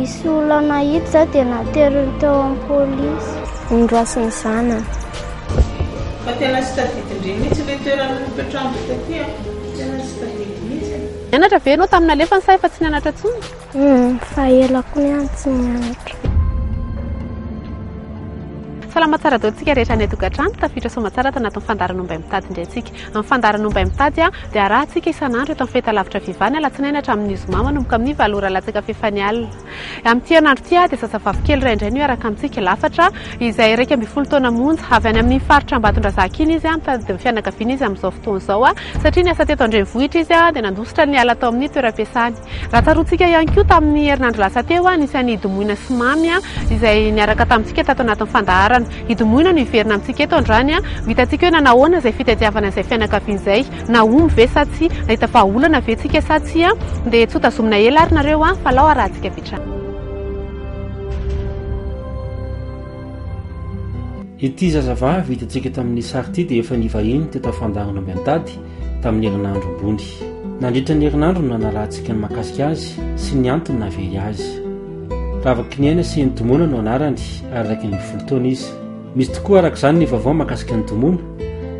nisy olana hita za dia nateriny teo amin'ny polisy nindroasiny zanany. Fa tena tsy tadidindry mihitsy ilay toerana nipetrahany taty tena tsy tadidy mihitsy. Nianatra ve ianao tamina alefa say fa tsy nianatra intsony? Fa elako niany tsy nianatra. Salama tsara daotsika rehetra ny tokantrano tafiditra somatsara tanatin'ny fandaran'omby mitady indray tsika. Amin'ny fandaran'omby mitady dia arahantsika isan'andro eto amin'ny feta lavitra vivany alatsinainy hatramin'ny zoma manomboka amin'ny 7 ora latsaka fefany alina. Amin'ity herinandro ity dia zazavavy kely iray indray no miaraka amintsika lafatra izay 12 taona monja avy any amin'ny faritra Ambatondrazaka iny izy mitady fianakaviana izy amin'izao fotoana izao satria niasa teto Andrenivohitra izy dia nandositra niala tao amin'ny toeram-piasany. Raha tsaroantsika ihany koa tamin'ny herinandro lasa teo nisy any Idomoina sy Mamy izay niaraka tamintsika tato anatin'ny fandaharana. Idomoina no iverina amintsika eto andrany vitantsika hoe nanahoana izay fitadiavana izay fianakaviana izay na omby ve sa tsy nahita vahaolana ve tsika sa tsy dia tsy ho tazomina ela ary nareo fa lao arahantsika vitrany. Ity zazavavy vitantsika tamin'ny sary ity dia efa nivahiny teto fandaran'omby mitady tamin'ny herinandro ambony. Nandritra ny herinandro no nanarahantsika ny makasika azy sy ny antony navery azy. Ravaky ny aina sy ny Domoina no anarany ary raiky ny 10 taona izy. Misy tokoa araka izany ny vaovao makasika ny Domoina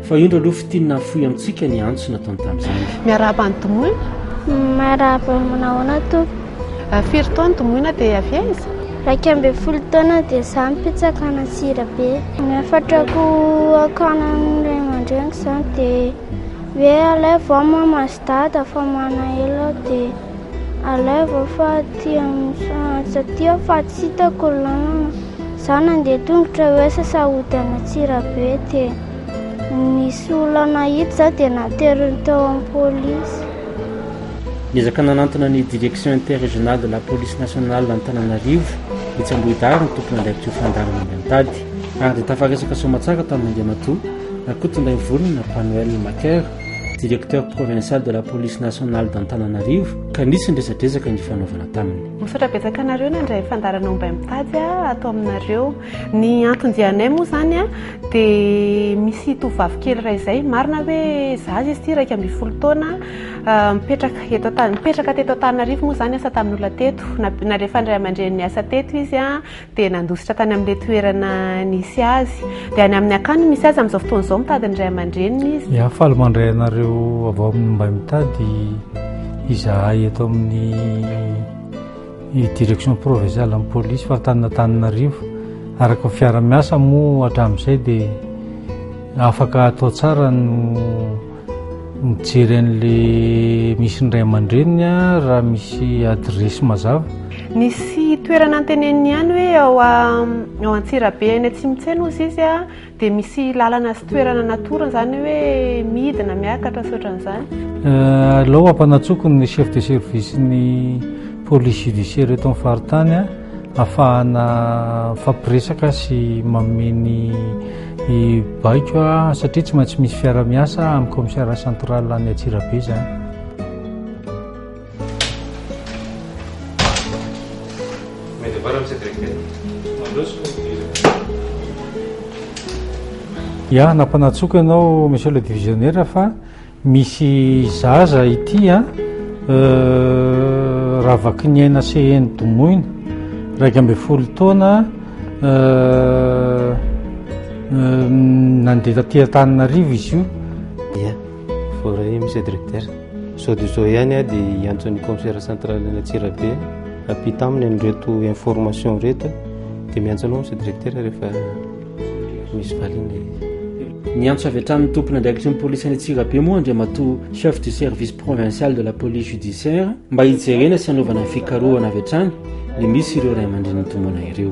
fa io ndra aloha fitinina fohy amintsika ny antso nataony tamin'izany. Miarahaba ny Domoina? Miarahaba manahoana to? Firy taona Domoina dia avy aiza? 12 taona dia za mipetsaka Antsirabe. Miafatrako akanan'ny ray aman-dreniko izany dia hoe alaivo mamazy dada fa manahelo dia alaivo fa satria fa tsy hitako lalàna. Za nandeha tongotra hoe sasahody any Antsirabe dia nisy olana hita za dia nateriny teo amin'ny polisy. Niezaka nanantona ny direction interrégionale de la police nationale d'Antananarivo Itsambohidary ny tompony andraikitry fandaran'omby mitady ary dia tafaresaka somatsara tamin'ny Andriamatoa nakotondray volony Panuel Macaire, directeur provincial de la police nationale d'Antananarivo ka nisy nydresadresaka ny fanaovana taminy. Misaotra betsaka anareo nandray fandaran'omby mitady atao aminareo. Ny antondianay moa zany dia misy tovovavy kely iray izay marina hoe zaza izy ity 12 taona mipetraka teto Antananarivo moa zany asa tamin'olona teto na rehefa ndray aman-dreny niasa teto izy dia nandositra tany amin'ilay toerana nisy azy dia any amin'ny akany misy azy amin'izao fotoana izao mitady ny ray aman-dreniny izy. Faly mandray anareo avao amin'ny mba mitady izahay eto amin'ny direction provinciale amin'ny polisy fahatanana Antananarivo araka fiara-miasa moa hatramin'izay dia afaka atao tsara no mijery an'ilay misy ny ray aman-dreniny raha misy adresy mazava. Nisy toerana anteneniny ihany hoe ao Antsirabe any Atsimotseno izy dia misy lalana sy toerana natorana izany hoe midina miakatra soatran'izany. Alao ampanatsoko ny chef de service ny police judiciaire eto amin'ny faritany ahafahana fampiresaka sy mameny baiko satria tsy maintsy misy fiara-miasa amin'ny commissaire central any Antsirabe izany. Ya nampanatsoka ianao monsieur le divisionnaire fa misy zaza ity ravaky ny aina CN Domoina 12 taona nandeha taty Antananarivo izy io. Ya voray monsieur directeur sao de zao ihany dia iantson'ny commissaire central ny Antsirabe apita aminy an'ireto information reto dia miantso monsieur directeur rehefa misy valiny. Ny antso avy hatramin'ny tompony andraikitry ny polisy any Antsirabe moa Andriamatoa chef du service provincial de la police judiciaire mba hijerena sy hanaovana fikarohana avy hatrany ny misy ireo ray aman-dreniny Domoina ireo.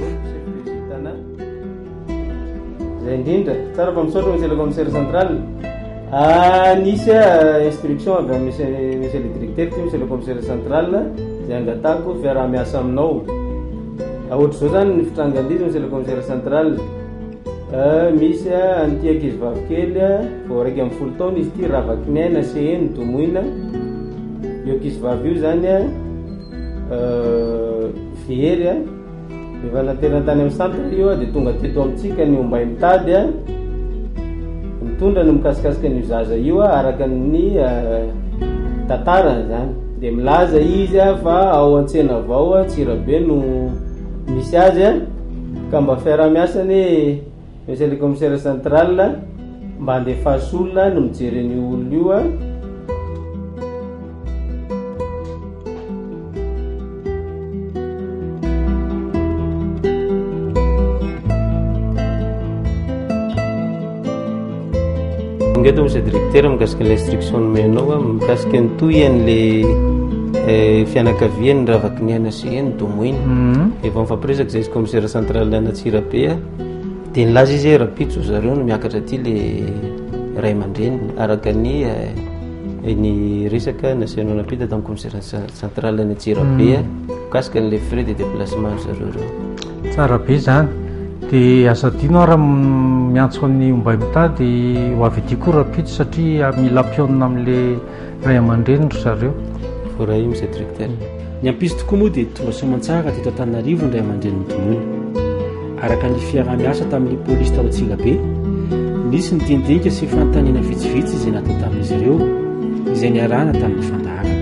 Zay indrindra tsara fa misaotra monsieur le commissaire central nisy instruction avy amin'ny monsieur le directeur ty monsieur le commissaire central zay angatako fiaraha-miasa aminao ohatry zao zany ny fitrangalizy monsieur le commissaire central. Misy an'ity ankizivavy kely vao 12 taona izy ity ravaky ny aina CN Domoina. Io ankizivavy io zany very efa naterina tany amin'ny centre io dia tonga teto amintsika ny omby mitady mitondra no mikasikasika ny zaza io araka ny tantara zany dia milaza izy a fa ao an-tsena avao a Tsirabe no misy azy a ka mba fiarah-miasany monsieur le commissaire central mba andefasy olona no mijery ny olona io a. Ingeto monsieur directeur mikasika l'instruction nomenao mikasika ny toy an'le fianakaviany ravaky ny ana sy ny domoiny efa mifampiresaka zay izy commissaire central ana Tsirabe dia nilaza izy rapitso zareo no miakatra aty le ray aman-dreny araka ny resaka nasianao napita tamin'ny commissaire central ana Tsirabe mikasika n'le frais de déplacement zareo reo. Tsara be zany dia asa tianao raha miantso ny ombay mitady ho avy aty koa rapitso satria mila ampiaonina amin'le ray aman-dreny ry zareo. Voray monsieur directeur. Ny ampisy tokoa moa dia tonga soamantsara teto Antananarivo ny ray aman-dreny Domoiny. Araka ny fiarah-miasa tamin'ny polisy tao Antsirabe, nisy ny dindinika sy fanontaniana vitsivitsy izay natao tamin'izy ireo izay niarahana tamin'ny fandaharana.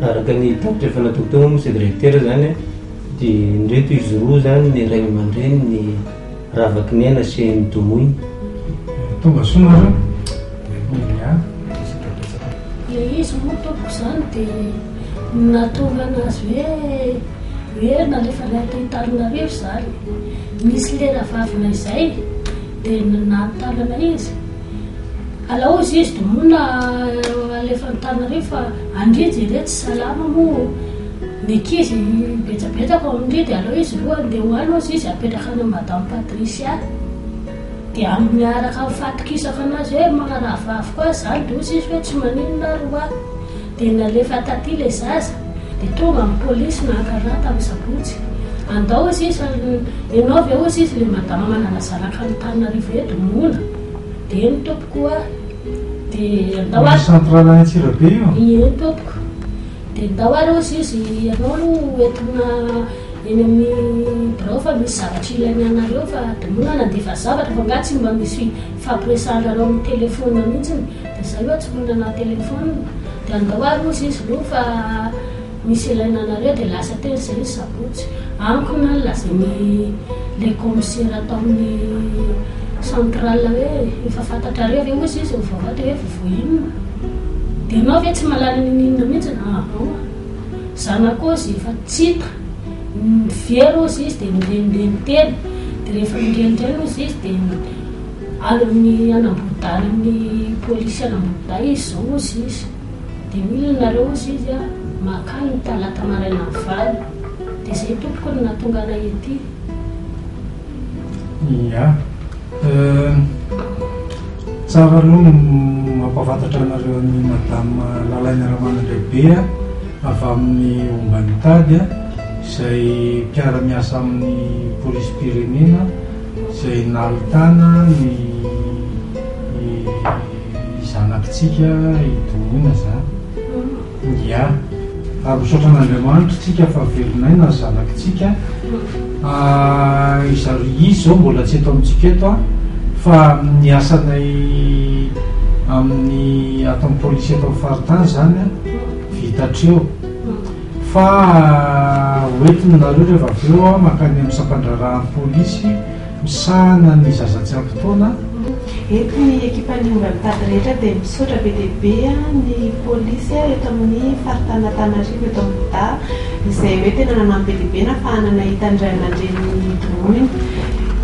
Araka ny tapitra efa natotona monsieur directeur zany dia ndreto izy roa zany ny ray aman-dreny ny ravaky ny aina sy ny Domoiny. Tonga sonareo le izy moa tompoko zany dia natonga anazy hoe nalefa ilay Antananarivo zany misy lera vavina izay dia nanotalana izy alao izy Domoina alefa Antananarivo fa andridy re tsy salama moa nikizy betsabetsaka ao andridy alao izy loha andeha hoany ozy izy apetraka any madame Patricia dia amin'ny araka mifatikisaka anazy hoe mananavavy koa zany dia ozy izy hoe tsy maninona roa dia nalefa taty le zaza dia tonga amin'ny polisy nakarata amin'ny sabotsy andao izy izy ianao avy eo izy izy le madama manana zanaka ny Antananarivo hoe Domoina dia ny tompoko a dia andao ary central any Tsirabe io ny tompoko dia andao ary ozy izy ianao no entina eny amin'ny birao fa misy zavatra ilainy anareo fa Domoina nandefa zavatra fa nga tsy mba misy fampiresanareo amin'ny telefona mihitsiny dia zay hoe tsy monana telefona dia andao ary ozy izy loha fa misy ilaina anareo dia lasa teny zay izy sabotsy amiko na lazany le commissaire atao amin'ny central hoe efa fantatrareo ve ozy izy mivavatra hoe vovoinona dia anao ve tsy malala ninina mihitsy zanako ozy efa tsita very ozy izy dia mirenireny teny dia rehefa mirenireny ozy izy dia amin'ny anambodana amin'ny polisy anamboda izy zao ozy izy dia milonareo ozy izy a makany ny talata maraina valy dia zay tompoko no natonga anay ety. ia tsara aloha mampafantatra anareo ny madame lalainy Ramanandriabe avy amin'ny ombay mitady izay mpiara-miasa amin'ny polisy pirenena izay nalitana ny zanakitsika Domoina zany. ia ary misaotra an'Andriamanitra tsika fa velonay na zanakitsika izy zao mbola tsy eto amintsika eto fa ny asanay amin'ny ato amin'ny polisy eto amin'ny faritany zany vitatreo fa hoentiny nareo rehefa avy eo makany amin'ny sampandrarahan'ny polisy misahana ny zazatsy ampitoana eto ny ekipan'ny ombay mitady rehetra dia misaotra be dehibe ny polisy eto amin'ny faritany Antananarivo eto amin'ny da izay hoe tena nanampy be dehibe nahafahana nahita ny ray aman-dreny Domoina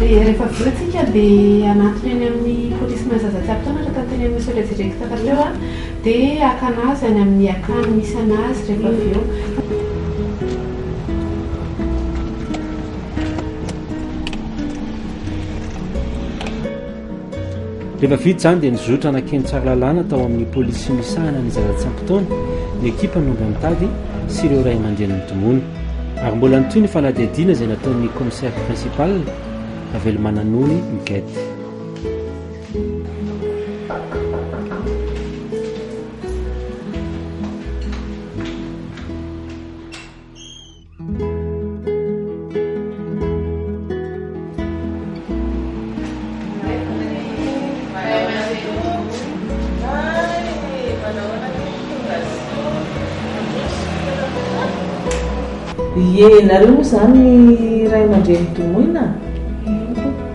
dia rehefa avy eo tsika dia anatiny any amin'ny polisy mahazazatsy ampitoana raha tanteny amin'ny monsieur le directeur teo dia akanazy any amin'ny akany misy anazy rehefa avy eo. rehefa vita zany dia nizotra anakeny tsara lalàna tao amin'ny polisy misahana ny zazatsy ampitoana ny ekipa ny ombay mitady sy ireo ray aman-dreny Domoina ary mbola nytoy ny faladihadiana izay nataon'ny commissaire principal Avelomananony Migety. Ie, nareo moa zany ray aman-dreny tomoina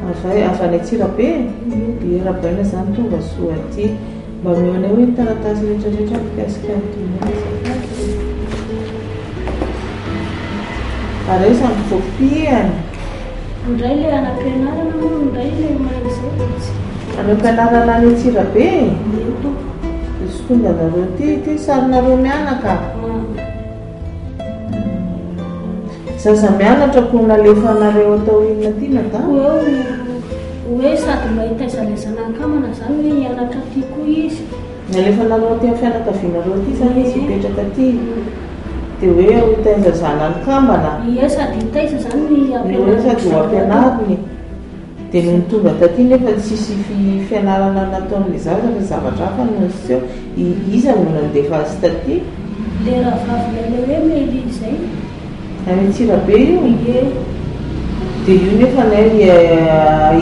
avy any Antsirabe dia rabaina zany tonga soa aty mba mionay hoe taratasy rehetrarehetra mikasika ny tomoina ary samy fopiany ndray le anam-pianarana moa ndray le man'izay anao mpianarana any Antsirabe izy tonga nareo ty sarinareo mianaka zaza mianatra ko nalefanareo atao inona ty nada hoe sady mba hitaizalezana ankamana zany hoe hianatra ty koa izy nalefanareo ty amin'ny fianakavianareo ty zany izy hipetraka ty dia hoe hitaizazana ny kambana ie sady hitaiza zany hoe sady ho ampianariny dia no nitonga taty nefa tsisy fianarana natao amin'le zaza fa zavatra hafa nosy eo iza no nandefa azy taty le rahavavy lay hoe mely izay any Antsirabe io ie dia io nefa nay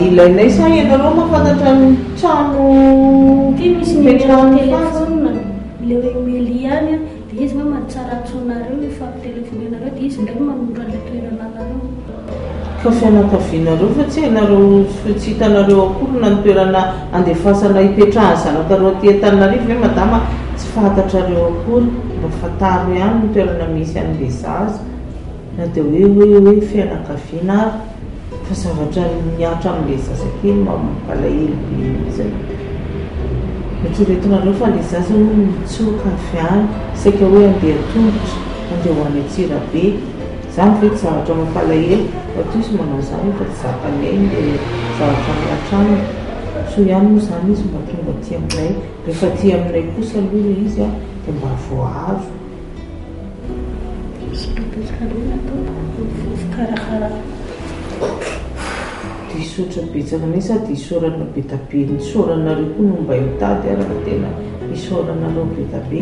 ilainay sa ianareo mahafantatra ny trano ty misy telefona le hoe mely ihany dia izy hoe mahatsara tsonareo ifampitelefonenareo dia izy ndray manondra le toerana anareo fa fianakavianareo fa tsy hainareo tsy hitanareo akory na nitoerana andefasana hipetrahany zanakareo ty Antananarivo hoe madama tsy fantatrareo akory mba fataro ihany nitoerana misy an'le zaza na dia hoe fianakaviana fa zavatra miatra amin'le zazakely mampalahelo zay mitsoretonareo fa le zaza no mitsoka avy any saika hoe andeha tongotra andeha ho any Antsirabe zany ve tsy zavatra mampalahelo fa toy izy manao zany fa tsy zakanay le zavatra miatra any so ihany moa zany izy mba tonga ty aminay rehefa ty aminay kosa aloha izy a dia mba voahazo fikarakara dia isotra betsaka nay sady isorana be tabe nisoranareo koa no mba hitady araha tena isoranareo be tabe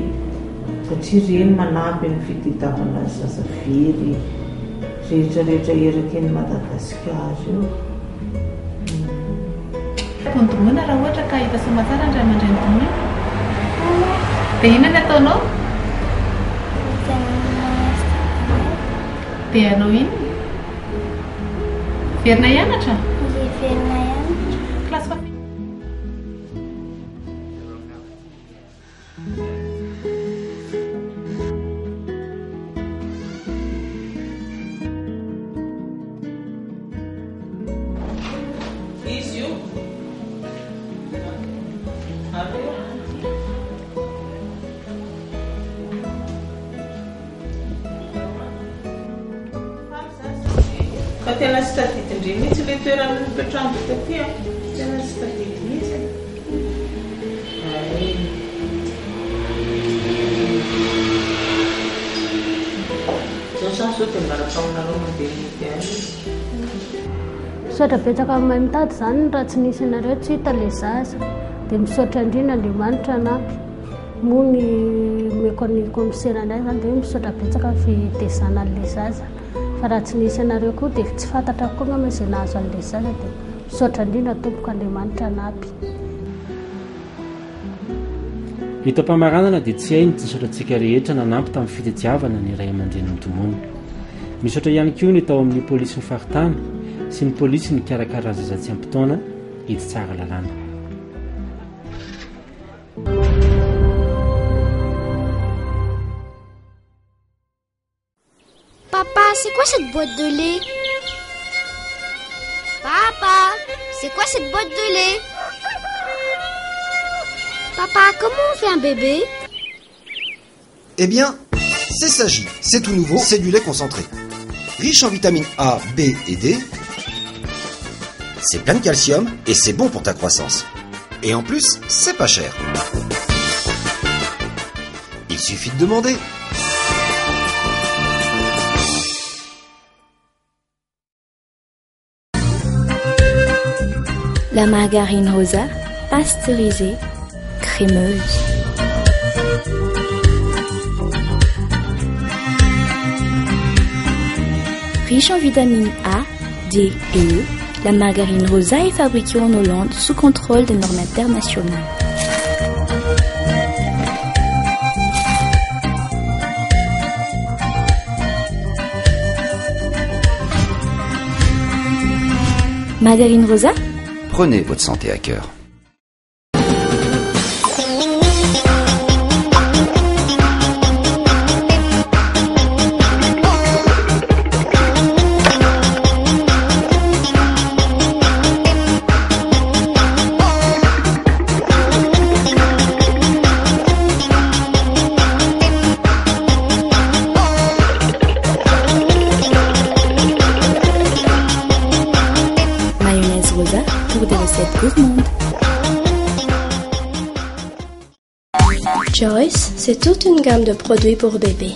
satria reny manampy ny fitadiavana zazavery rehetrarehetra eraky ny Madagasikara io tondomoina raha ohatra ka hita somatsara ndray aman-dreny tomoina dia inona ataonao dia anao inona verina hianatra verina ihany klasy fa izy io fa tena tsy tadidindre mihitsy le toerana nipetrahany taty a tena tsy tadidy mihitsy zao sany zao dia miaraka aminareo mandeha mety any misaotra betsaka mahay mitady zany raha tsy nisy anareo tsy hita le zaza dia misaotra indrindra Andriamanitra anampy moa ny meko ny komisera indray zany dia misaotra betsaka fitezana an'le zaza fa raha tsy nisy anareo koa dia tsy fantatra koa ngama izay nahazo an'le zaza dia misaotra indrindra tompoko Andriamanitra anampy hitam-pamaranana dia tsy hay ny tisaotrantsika rehetra nanampy tamin'ny fitadiavana ny ray aman-dreny ny tomoana misaotra ihany koa ny tao amin'ny polisy ny faritana sy ny polisy ny karakara zaza tsy ampitaona hety tsara lalàna. Papa, c'est quoi cette boîte de lait? Papa, c'est quoi cette boîte de lait? Papa, comment on fait un bébé? Eh bien, c'est Sagi, c'est tout nouveau, c'est du lait concentré. Riche en vitamines A, B et D, c'est plein de calcium et c'est bon pour ta croissance. Et en plus, c'est pas cher. Il suffit de demander. La margarine rosa, pasteurisée, crémeuse. Riche en vitamines A, D et E, la margarine rosa est fabriquée en Hollande sous contrôle des normes internationales. Margarine Rosa, Prenez votre santé à cœur. mayonnaise Rosa pour des recettes gourmandes. Joyce, c'est toute une gamme de produits pour bébé.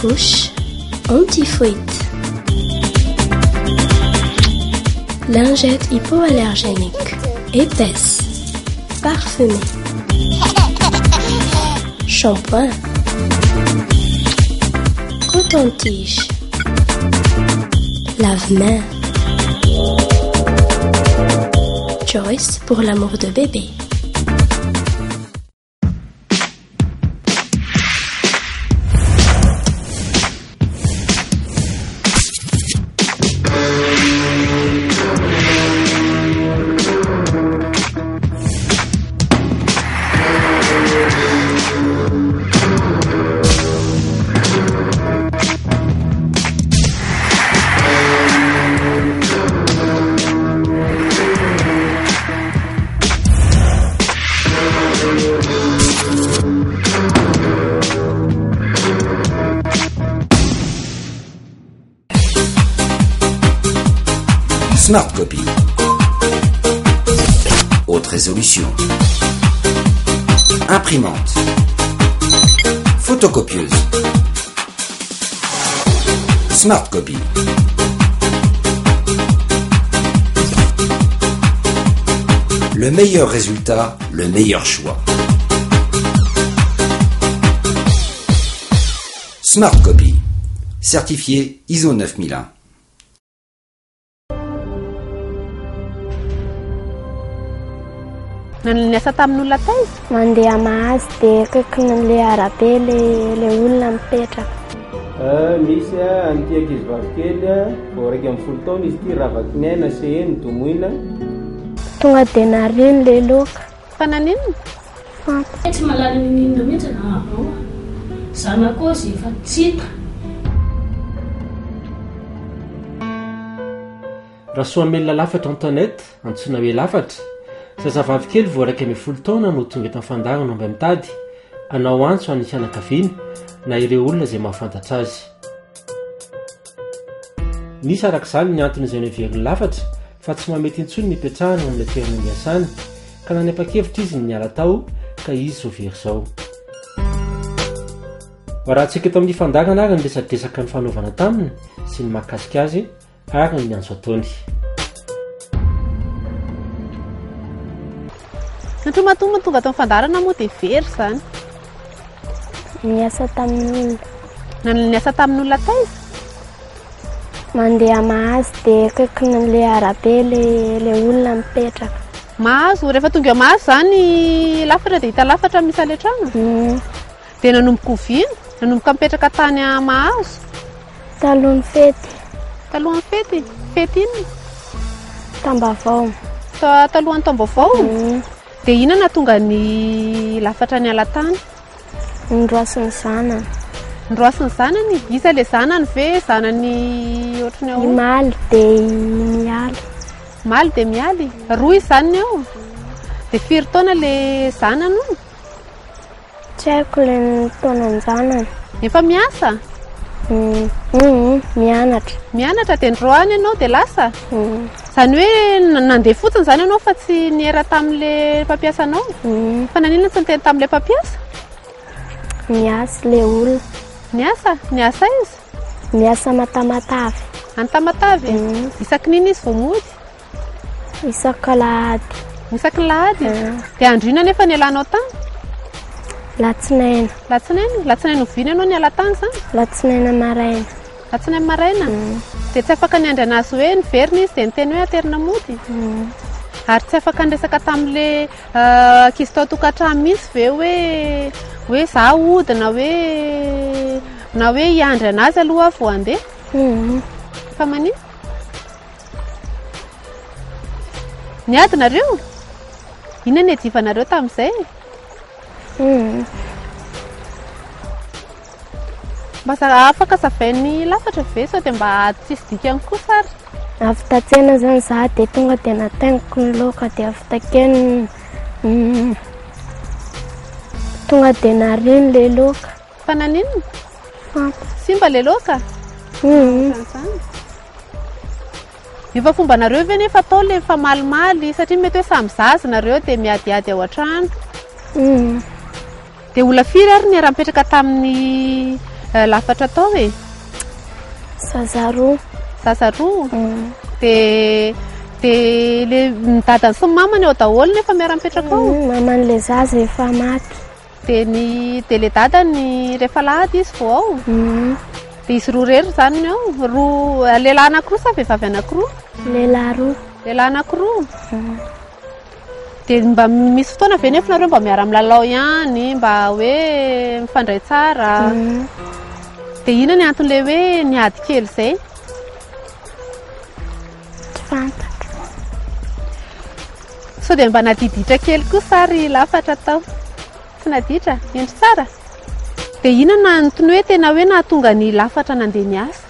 Couche anti-fuite, lingette hypoallergénique, épaisse, parfumée, shampoing, coton-tige, lave-main. Joyce pour l'amour de bébé. Smart Copy. Haute résolution. Imprimante. Photocopieuse. Smart Copy. Le meilleur résultat, le meilleur choix. Smart Copy. Certifié ISO 9001. Niasa tamin'olona taiza? Mandeha mahazy dia akaikin'le arabe le olona mipetraka. Misy an'ity ankizy kely vao 1 taona izy ity ravaky ny aina seheny domoina. Tonga dia nariny le loka. Fananinona? Tsy malala ninona mihitsy zanako izy efa tsy hita. Raha soa mail lafatra internet antsoina hoe lafatra. Zazavavy kely vao 1 taona no tonga eto fandarana mba mitady anao antso any fianakaviany na ireo olona izay mahafantatra azy. Nisy arak'izany ny antony izay noheveriny lafatra fa tsy mamety intsony ny hipetrahana amin'ny toerana miasany ka nanapa-kevitra izy ny miala tao ka izy zao very izao. Rahantsika eto amin'ny fandarana ary ny resadresaka ny fanaovana taminy sy ny mahakasika azy ary ny antso ataony. Natromatomba tonga tao fandarana moa dia very zany. Niasa tamin'olona. Niasa tamin'olona taiza? Mandeha mahazo dia akaikin'le arabe le olona mipetraka. Mahazo, rehefa tonga mahazo zany lafatra dia hita lafatra misy aletrana? Dia nanomboka oviana? Nanomboka mipetraka tany mahazo? Talohan'ny fety. Talohan'ny fety? Fety inona? Tambavao. Talohan'ny Tambavao? Dia inona tonga ny lafatra ny alatany? Ndroasiny zanany. Ndroasiny zanany? Isa le zanany ve zanany ohatrany ao? Maly dia mialy. Maly dia mialy? Roa zanany ao? Dia firy taona le zanany io? Tsy haiko le taonany zanany. Efa miasa? Mianatra. Mianatra dia ndroany ianao dia lasa? Zany hoe nandeha fotsiny zany ianao fa tsy niera tamin'le mpampiasanao? Fa nanina tsy niteny tamin'le mpampiasa? Niasa le olona. Niasa? Niasa izy? Niasa Matamatavy. Any Tamatavy? Isaky nini izy vao mody? Isaky Lahady. Isaky Lahady? Dia andro ina nefa nialanao tany? Latsinaina. Latsinaina? Latsinaina oviana ianao niala tany zany? Latsinaina maraina. Latsinaina maraina? Dia tsy afaka niandry anazy hoe niverina izy dia niteny hoe aterina mody? Ary tsy afaka niresaka tamin'le ankizy tao tokantrano mihitsy ve hoe za ody na hoe na hoe hiandry anazy aloha vo andeha fa manino niadinareo inona ny adivanareo tamin'izay mba afaka savain'ny lafatra ve sao dia mba tsisy dikany kosa ary avitatsena zany za dia tonga dia nataingiko ny laoka dia avitakeny tonga dia nareny le laoka fa naninona simba le laoka efa fomba nareo ve nefa atao le fa malimaly satria mety hoe samy zazy nareo dia miadiady ao an-trano dia ola firy ary ny raha-mipetraka tamin'ny lafatra atao e zazaroa dia le midadany sy mamany ao daholo nefa miara-mipetraka ao maman'le zaza efa maty dia le dadany rehefa lahady izy vo ao dia izy roa rery zany ao roa lehilahy anankiroa sa vehivavy anankiroa lehilahy anankiroa dia mba misy fotoana ve nefa nareo mba miara milalao ihany mba hoe mifandray tsara dia ina ny anton'le hoe niady kely izay so dia mba nadiditra kely kosa ary lafatra tao tsy naditra endry tsara dia ina na antony hoe tena hoe nahatonga ny lafatra nandeha niasa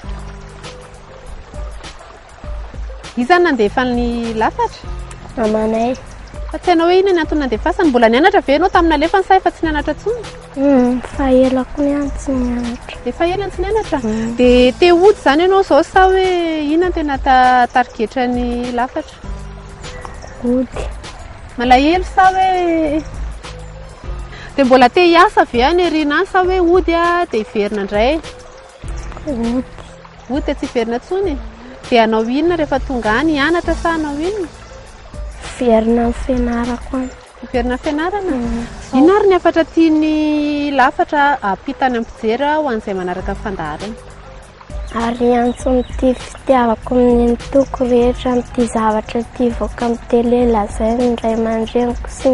izany nandefa ny lafatra amanay fa tsy hainao hoe ina ny antony nandefasany mbola nianatra ve ianao tamina lefa ny say fa tsy nianatra tsony fa elako niany tsy nianatra dia fa elany tsy nianatra dia te ody zany ianao zao sa hoe ina tena tarigetra ny lafatra ody malahelo sa hoe dia mbola te hiasa ve any erina any sa hoe ody a dia hiverina indray ody dia tsy hiverina tsony dia anao inona rehefa tonga any hianatra sa anao inona hiverina amin'ny fianarako any hiverina fianarana ina ary ny afatra tiany lafatra ampitany ampijery ho an'izay manaraka fandaharana ary antso mity fitiavako amin'ny nitoko rehetra mity zavatra ty voaka amin'ny tele lazay ny ray aman-dreniko sy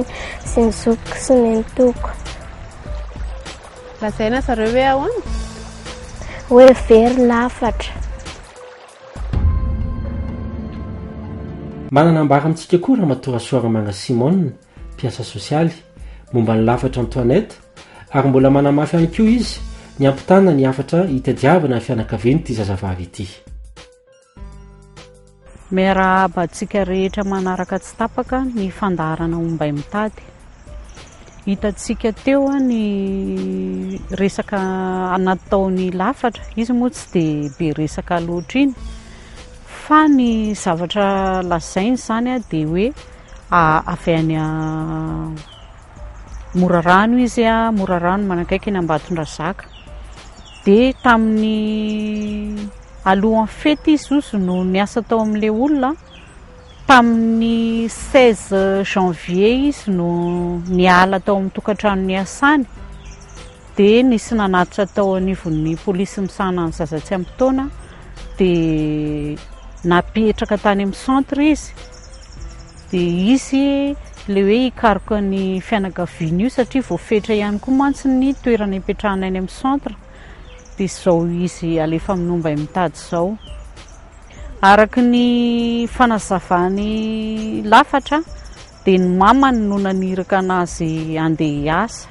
ny zokiko sy ny nitoko lazaina zareo hoe ahoana hoe very lafatra manana ambara amintsika koa raha matorasoaramanga Simone mpiasa sosialy momba ny lafatra Antoinette ary mbola manamafy ihany koa izy ny ampitana ny afatra hitadiavana ny fianakaviany ity zazavavy ity miarahaba antsika rehetra manaraka tsy tapaka ny fandaharana ombay mitady hitantsika teo ny resaka anataony lafatra izy moa tsy dia be resaka loatra iny fa ny zavatra lazainy zany dia hoe avy any Morarano izy Morarano manakaiky ny Ambatondrazaka dia tamin'ny alohan'ny fety izy ozy no niasa tao amin'ilay olona tamin'ny 16 janvier izy no niala tao amin'ny tokantrano niasany dia nisy nanatitra tao anivon'ny polisy misana ny zazatsy amin'ny taona dia napetraka tany amin'ny centre izy dia izy le hoe hikaroka ny fianakaviany io satria voafetra ihany koa mantsy ny toerana hipetrahana any amin'ny centre dia izao izy alefa minomba mitady izao araka ny fanazavany lafatra dia ny mamany no naniraka anazy andeha hiasa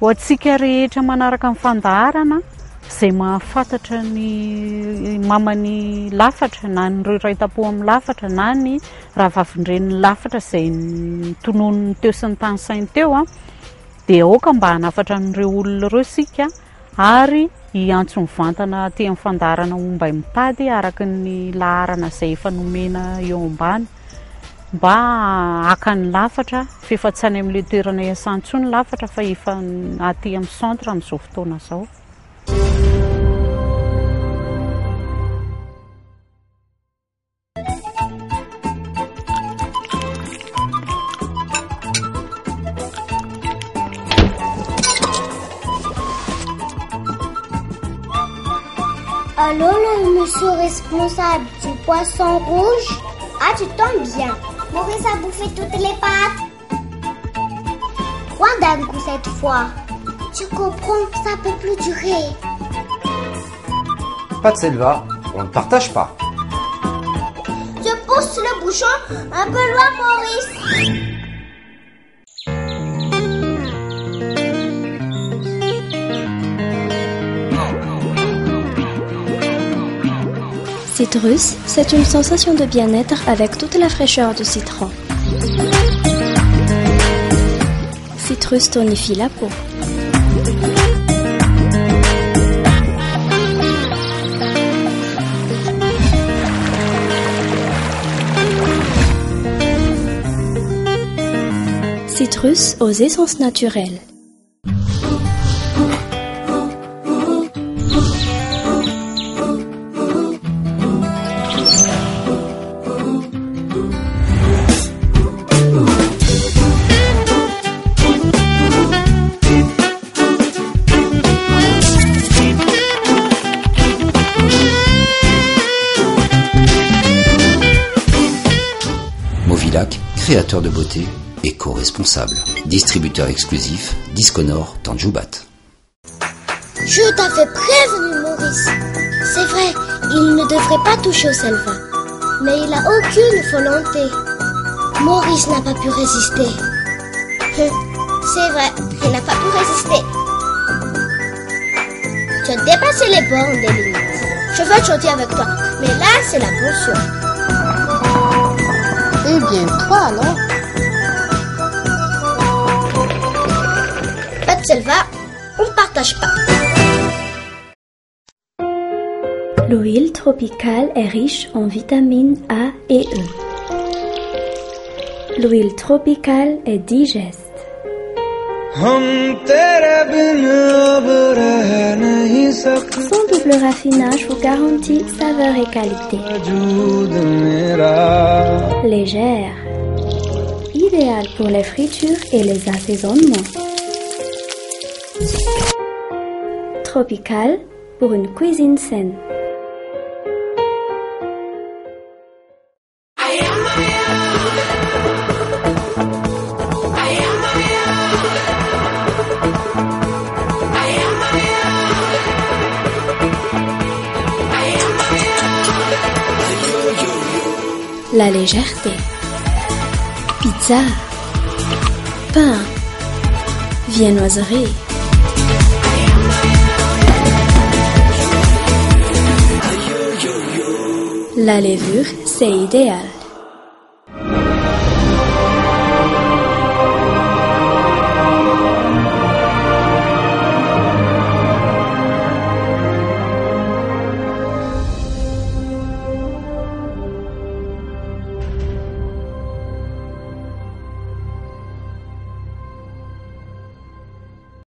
ho antsika rehetra manaraka ny fandaharana izay mahafantatra ny mamany lafatra na ny raitam-po amin'ny lafatra na ny rahavavin-dreniny lafatra izay tononony teo sy ny tany sainy teo dia aoka mba hanafatra n'ireo olona ireo sika ary hiantso mivantana aty amin'ny fandaharana ombay mitady araka ny laharana izay efa nomena eo ambany mba haka ny lafatra fa efa tsy any amin'ilay toerana iasan-tsony lafatra fa efa aty amin'ny centre amin'izao fotoana izao. Allô, le monsieur responsable du poisson rouge? Ah, tu tombes bien. Maurice a bouffé toutes les pâtes. Quoi d'un coup cette fois? Tu comprends, ça peut plus durer. Pas de selva, on ne partage pas. Je pousse le bouchon un peu loin, Maurice. Citrus, c'est une sensation de bien-être avec toute la fraîcheur du citron. Citrus tonifie la peau. Citrus aux essences naturelles. Movilac, créateur de beauté, éco-responsable. Distributeur exclusif, Disconor, Tanjoubat. Je t'avais prévenu, Maurice. C'est vrai, il ne devrait pas toucher au selva. Mais il n'a aucune volonté. Maurice n'a pas pu résister. C'est vrai, il n'a pas pu résister. Tu as dépassé les bornes des limites. Je veux être gentil avec toi, mais là, c'est la ponction. Eh bien, toi alors? Pas de selva, on ne partage pas. L'huile tropicale est riche en vitamines A et E. L'huile tropicale est digeste. Son double raffinage vous garantit saveur et qualité. Légère. Idéale pour les fritures et les assaisonnements. Tropicale pour une cuisine saine. La légèreté. Pizza. Pain. Viennoiserie. La levure, c'est idéal.